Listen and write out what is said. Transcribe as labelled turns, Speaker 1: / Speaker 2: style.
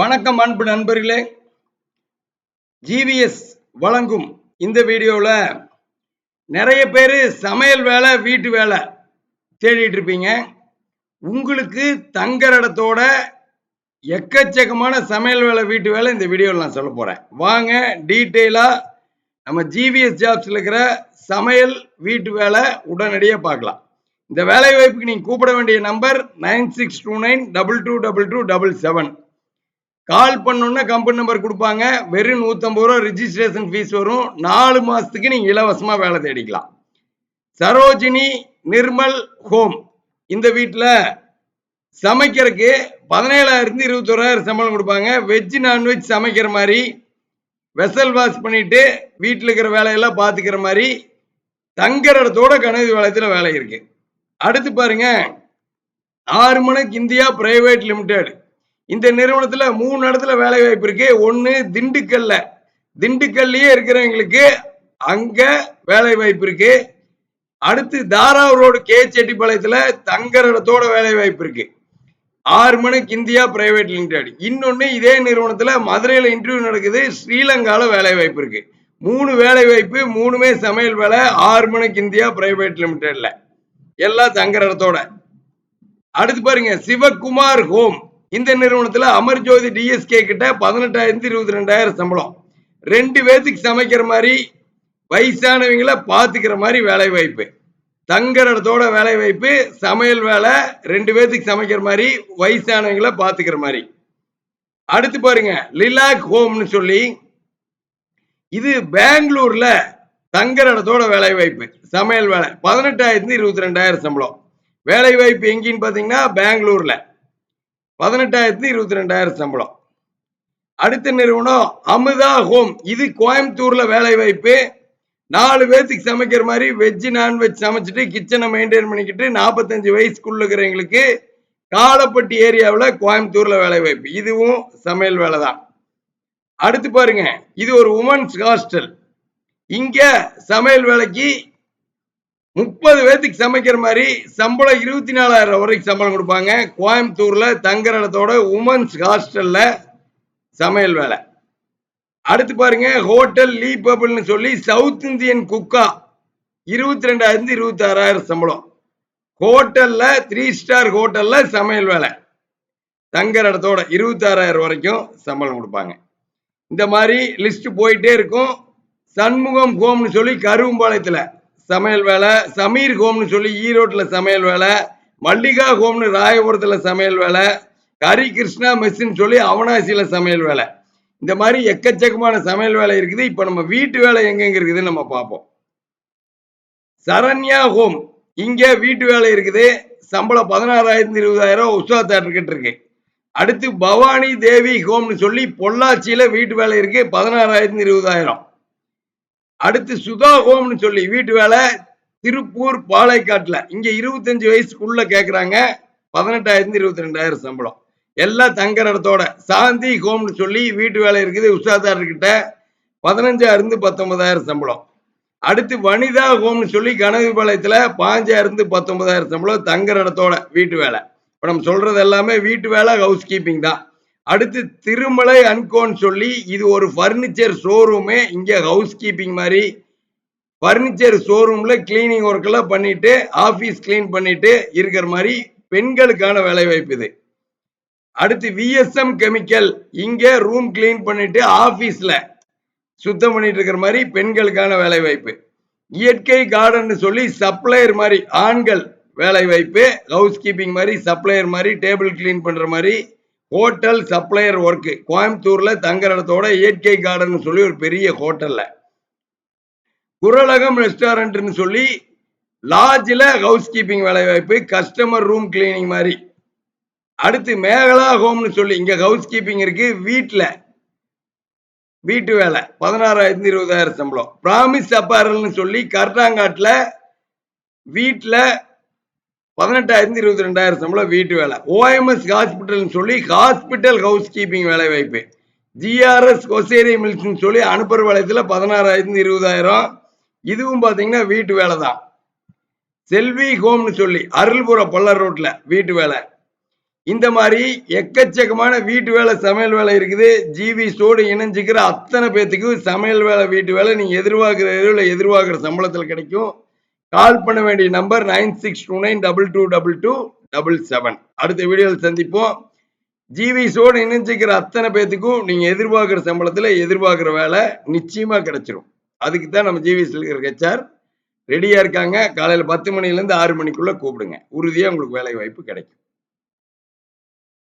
Speaker 1: வணக்கம் அன்பு நண்பர்களே. ஜிவிஎஸ் வழங்கும் இந்த வீடியோவில் நிறைய பேர் சமையல் வேலை வீட்டு வேலை தேடிட்டு இருப்பீங்க. உங்களுக்கு தங்குற இடத்தோட எக்கச்சக்கமான சமையல் வேலை வீட்டு வேலை இந்த வீடியோவில் நான் சொல்ல போறேன். வாங்க டீட்டெயிலாக நம்ம ஜிவிஎஸ் ஜாப்ஸில் இருக்கிற சமையல் வீட்டு வேலை உடனடியாக பார்க்கலாம். இந்த வேலை வாய்ப்புக்கு நீங்கள் கூப்பிட வேண்டிய நம்பர் 9629222277. கால் பண்ணோன்னா கம்பெனி நம்பர் கொடுப்பாங்க. வெறும் 150 ரூபா ரிஜிஸ்ட்ரேஷன் ஃபீஸ் வரும். 4 மாசத்துக்கு நீங்க இலவசமா வேலை தேடிக்கலாம். சரோஜினி நிர்மல் ஹோம் இந்த வீட்டில் சமைக்கிறதுக்கு 17,000 21,000 சம்பளம் கொடுப்பாங்க. வெஜ் நான்வெஜ் சமைக்கிற மாதிரி, வெசல் வாஷ் பண்ணிட்டு வீட்டில் இருக்கிற வேலையெல்லாம் பார்த்துக்கிற மாதிரி தங்குற இடத்தோட கனவு வேலையத்தில் வேலை இருக்கு. அடுத்து பாருங்க, 6 மணிக்கு இந்தியா பிரைவேட் லிமிடெட். இந்த நிறுவனத்துல 3 இடத்துல வேலை வாய்ப்பு இருக்கு. ஒன்னு திண்டுக்கல்லையே இருக்கிறவங்களுக்கு அங்க வேலை வாய்ப்பு இருக்கு. அடுத்து தாராவூர் ரோடு கே செட்டிப்பாளையத்துல தங்குற இடத்தோட வேலை வாய்ப்பு இருக்கு. 6 மணிக்கு இந்தியா பிரைவேட் லிமிடெட். இன்னொன்னு இதே நிறுவனத்துல மதுரையில இன்டர்வியூ நடக்குது. ஸ்ரீலங்கால வேலை வாய்ப்பு இருக்கு. 3 வேலை வாய்ப்பு, 3மே சமையல் வேலை. 6 மணிக்கு இந்தியா பிரைவேட் லிமிடெட்ல எல்லாம் தங்குற இடத்தோட. அடுத்து பாருங்க, சிவகுமார் ஹோம் இந்த நிறுவனத்துல அமர்ஜோதி டிஎஸ்கே கிட்ட 18,000 22,000 சம்பளம். 2 பேத்துக்கு சமைக்கிற மாதிரி, வயசானவங்களை பாத்துக்கிற மாதிரி வேலை வாய்ப்பு. தங்குற இடத்தோட வேலை வாய்ப்பு, சமையல் வேலை, 2 பேத்துக்கு சமைக்கிற மாதிரி, வயசானவங்களை பாத்துக்கிற மாதிரி. அடுத்து பாருங்க, லிலாக் ஹோம்னு சொல்லி இது பெங்களூர்ல தங்குற இடத்தோட வேலை வாய்ப்பு, சமையல் வேலை. 18,000 22,000 சம்பளம். வேலை வாய்ப்பு எங்கன்னு பாத்தீங்கன்னா பெங்களூர்ல 18,000 22,000 சம்பளம். அடுத்த நிறுவனம் அமுதா ஹோம். இது கோயம்புத்தூர்ல வேலை வாய்ப்பு. 4 பேத்துக்கு சமைக்கிற மாதிரி, வெஜ் நான்வெஜ் சமைச்சிட்டு கிச்சனை மெயின்டைன் பண்ணிக்கிட்டு 45 வயசுக்குள்ள இருக்கிறவங்களுக்கு காலப்பட்டி ஏரியாவில் கோயம்புத்தூர்ல வேலை வாய்ப்பு. இதுவும் சமையல் வேலை தான். அடுத்து பாருங்க, இது ஒரு உமன்ஸ் ஹாஸ்டல். இங்க சமையல் வேலைக்கு 30 பேத்துக்கு சமைக்கிற மாதிரி சம்பளம் 24,000 வரைக்கும் சம்பளம் கொடுப்பாங்க. கோயம்புத்தூர்ல தங்குற இடத்தோட உமன்ஸ் ஹாஸ்டல்ல சமையல் வேலை. அடுத்து பாருங்க, ஹோட்டல் லீ பபிள்னு சொல்லி சவுத் இந்தியன் குக்கா 22,000 26,000 சம்பளம். ஹோட்டல்ல 3 ஸ்டார் ஹோட்டல்ல சமையல் வேலை. தங்குற இடத்தோட 26,000 வரைக்கும் சம்பளம் கொடுப்பாங்க. இந்த மாதிரி லிஸ்ட் போயிட்டே இருக்கும். சண்முகம் ஹோம்னு சொல்லி கருவம்பாளையத்துல சமையல் வேலை. சமீர் ஹோம்னு சொல்லி ஈரோட்டில் சமையல் வேலை. மல்லிகா ஹோம்னு ராயபுரத்தில் சமையல் வேலை. ஹரி கிருஷ்ணா மெஸ்ன்னு சொல்லி அவனாசியில் சமையல் வேலை. இந்த மாதிரி எக்கச்சக்கமான சமையல் வேலை இருக்குது. இப்போ நம்ம வீட்டு வேலை எங்கெங்க இருக்குதுன்னு நம்ம பார்ப்போம். சரண்யா ஹோம், இங்கே வீட்டு வேலை இருக்குது. சம்பளம் 16,000 20,000 உஷா தேட்டர் இருக்கு. அடுத்து பவானி தேவி ஹோம்னு சொல்லி பொள்ளாச்சியில வீட்டு வேலை இருக்கு. 16,000 20,000. அடுத்து சுதா ஹோம்னு சொல்லி வீட்டு வேலை திருப்பூர் பாளையக்காட்டுல. இங்க 25 வயசுக்குள்ள கேக்குறாங்க. 18,000 22,000 சம்பளம். எல்லாம் தங்குற இடத்தோட. சாந்தி ஹோம்னு சொல்லி வீட்டு வேலை இருக்குது. உஷாதார் கிட்ட 15,000 19,000 சம்பளம். அடுத்து வனிதா ஹோம்னு சொல்லி கனகபாளையத்துல 5,000 19,000 சம்பளம். தங்குற இடத்தோட வீட்டு வேலை. இப்ப நம்ம சொல்றது எல்லாமே வீட்டு வேலை, ஹவுஸ் கீப்பிங் தான். அடுத்து திருமலை அன்கோன்னு சொல்லி இது ஒரு பர்னிச்சர் ஷோரூமு. இங்க ஹவுஸ் கீப்பிங் மாதிரி பர்னிச்சர் ஷோரூம்ல கிளீனிங் ஒர்க் எல்லாம் பண்ணிட்டு, ஆபீஸ் கிளீன் பண்ணிட்டு இருக்கிற மாதிரி பெண்களுக்கான வேலை வாய்ப்பு இது. அடுத்து விஎஸ்எம் கெமிக்கல், இங்க ரூம் கிளீன் பண்ணிட்டு ஆபீஸ்ல சுத்தம் பண்ணிட்டு இருக்கிற மாதிரி பெண்களுக்கான வேலை வாய்ப்பு. இயற்கை கார்டன் சொல்லி சப்ளையர் மாதிரி ஆண்கள் வேலை வாய்ப்பு. ஹவுஸ் கீப்பிங் மாதிரி, சப்ளையர் மாதிரி, டேபிள் கிளீன் பண்ற மாதிரி ஹோட்டல் சப்ளையர் ஒர்க். கோயம்புத்தூர்ல தங்குற இடத்தோட இயற்கை கார்டன் சொல்லி ஒரு பெரிய ஹோட்டல்ல. குரலகம் ரெஸ்டாரண்ட்னு சொல்லி லாட்ஜில் ஹவுஸ் கீப்பிங் வேலை வாய்ப்பு, கஸ்டமர் ரூம் கிளீனிங் மாதிரி. அடுத்து மேகலா ஹோம்னு சொல்லி இங்க ஹவுஸ் கீப்பிங் இருக்கு. வீட்டு வேலை 16,000 20,000 சம்பளம். பிராமிஸ் அப்பாரல்னு சொல்லி கர்நாங்காட்டுல வீட்டுல 18,000 22,000 சம்பளம் வீட்டு வேலை. ஓஎம்எஸ் ஹாஸ்பிட்டல் சொல்லி ஹாஸ்பிட்டல் ஹவுஸ் கீப்பிங் வேலை வாய்ப்பு. ஜிஆர்எஸ் கொசேரி மில்ஸ் சொல்லி அனுப்புற வேலையத்துல 16,000 20,000. இதுவும் பாத்தீங்கன்னா வீட்டு வேலை தான். செல்வி ஹோம்னு சொல்லி அருள்புர பல்லர் ரோட்ல வீட்டு வேலை. இந்த மாதிரி எக்கச்சக்கமான வீட்டு வேலை சமையல் வேலை இருக்குது. ஜிவிஸோடு இணைஞ்சுக்கிற அத்தனை பேத்துக்கும் சமையல் வேலை வீட்டு வேலை நீங்க எதிர்பார்க்கிற சம்பளத்தில் கிடைக்கும். கால் பண்ண வேண்டிய நம்பர் 9629222277. அடுத்த வீடியோவில் சந்திப்போம். ஜிவிஸோடு இணைஞ்சுக்கிற அத்தனை பேத்துக்கும் நீங்க எதிர்பார்க்கிற சம்பளத்துல எதிர்பார்க்கிற வேலை நிச்சயமா கிடைச்சிரும். அதுக்கு தான் நம்ம ஜிவிஸ் இருக்கிற ஹெச்ஆர் ரெடியா இருக்காங்க. காலையில 10 மணில இருந்து 6 மணிக்குள்ள கூப்பிடுங்க. உறுதியா உங்களுக்கு வேலை வாய்ப்பு கிடைக்கும்.